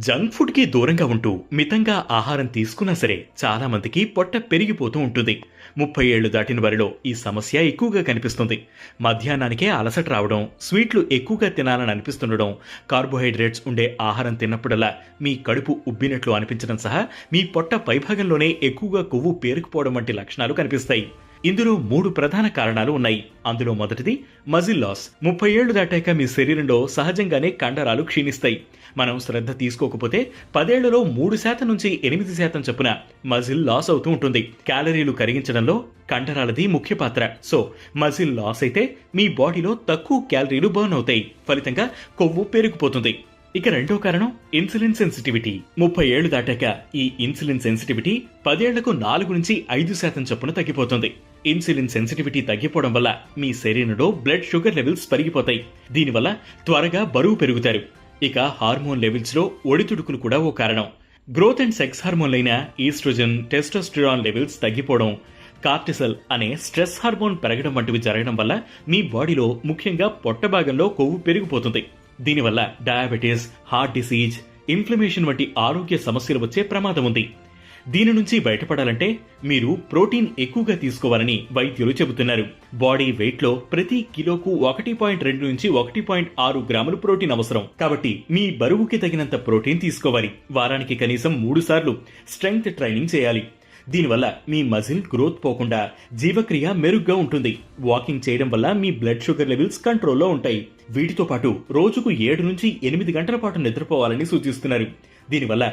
Junk food కి దూరంగా ఉంటూ మితంగా ఆహారం తీసుకున్నా సరే చాలా మందికి పొట్ట పెరిగిపోతూ ఉంటుంది. 30 ఏళ్లు దాటిన వారిలో ఈ సమస్య ఎక్కువగా కనిపిస్తుంది. మధ్యాహ్నానికే అలసట రావడం, స్వీట్లు ఎక్కువగా తినాలని అనిపిస్తుండడం, కార్బోహైడ్రేట్స్ ఉండే ఆహారం తిన్నప్పుడల్లా మీ కడుపు ఉబ్బినట్లు అనిపించడం సహా మీ పొట్ట పైభాగంలోనే ఎక్కువగా కొవ్వు పేరుకుపోవడం వంటి లక్షణాలు కనిపిస్తాయి. ఇందులో 3 ప్రధాన కారణాలు ఉన్నాయి. అందులో మొదటిది మజిల్ లాస్. 30 ఏళ్లు దాటాక మీ శరీరంలో సహజంగానే కండరాలు క్షీణిస్తాయి. మనం శ్రద్ధ తీసుకోకపోతే 10 ఏళ్లలో 3% నుంచి 8% చొప్పున మజిల్ లాస్ అవుతూ ఉంటుంది. క్యాలరీలు కరిగించడంలో కండరాలది ముఖ్య పాత్ర. సో మజిల్ లాస్ అయితే మీ బాడీలో తక్కువ క్యాలరీలు బర్న్ అవుతాయి. ఫలితంగా కొవ్వు పెరిగిపోతుంది. ఇక రెండో కారణం ఇన్సులిన్ సెన్సిటివిటీ. 30 ఏళ్లు దాటాక ఈ ఇన్సులిన్ సెన్సిటివిటీ 10 ఏళ్లకు 4 నుంచి 5% చొప్పున తగ్గిపోతుంది. ఇన్సులిన్ సెన్సిటివిటీ తగ్గిపోవడం వల్ల మీ శరీరంలో బ్లడ్ షుగర్ లెవెల్స్ పెరిగిపోతాయి. దీనివల్ల త్వరగా బరువు పెరుగుతారు. ఇక హార్మోన్ లెవెల్స్ లో ఒడిదుడుకులు కూడా ఓ కారణం. గ్రోత్ అండ్ సెక్స్ హార్మోన్లైన ఈస్ట్రోజన్, టెస్టోస్టెరాన్ లెవెల్స్ తగ్గిపోవడం, కార్టిసల్ అనే స్ట్రెస్ హార్మోన్ పెరగడం వంటివి జరగడం వల్ల మీ బాడీలో ముఖ్యంగా పొట్ట భాగంలో కొవ్వు పెరిగిపోతుంది. దీనివల్ల డయాబెటీస్, హార్ట్ డిసీజ్, ఇన్ఫ్లమేషన్ వంటి ఆరోగ్య సమస్యలు వచ్చే ప్రమాదం ఉంది. దీని నుంచి బయటపడాలంటే మీరు ప్రోటీన్ ఎక్కువగా తీసుకోవాలని వైద్యులు చెబుతున్నారు. బాడీ వెయిట్ లో ప్రతి కిలోకు 1.2 నుంచి 1.6 గ్రాములు ప్రోటీన్ అవసరం. కాబట్టి మీ బరువుకి తగినంత ప్రోటీన్ తీసుకోవాలి. వారానికి కనీసం 3 సార్లు స్ట్రెంగ్త్ ట్రైనింగ్ చేయాలి. దీనివల్ల మీ మజిల్ గ్రోత్ పోకుండా జీవక్రియ మెరుగ్గా ఉంటుంది. వాకింగ్ చేయడం వల్ల మీ బ్లడ్ షుగర్ లెవెల్స్ కంట్రోల్లో ఉంటాయి. వీటితో పాటు రోజుకు 7 నుంచి 8 గంటల పాటు నిద్రపోవాలని సూచిస్తున్నారు. దీనివల్ల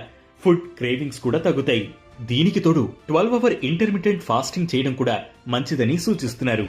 ఫుడ్ క్రేవింగ్స్ కూడా తగ్గుతాయి. దీనికి తోడు 12 అవర్ ఇంటర్మిటెంట్ ఫాస్టింగ్ చేయడం కూడా మంచిదని సూచిస్తున్నారు.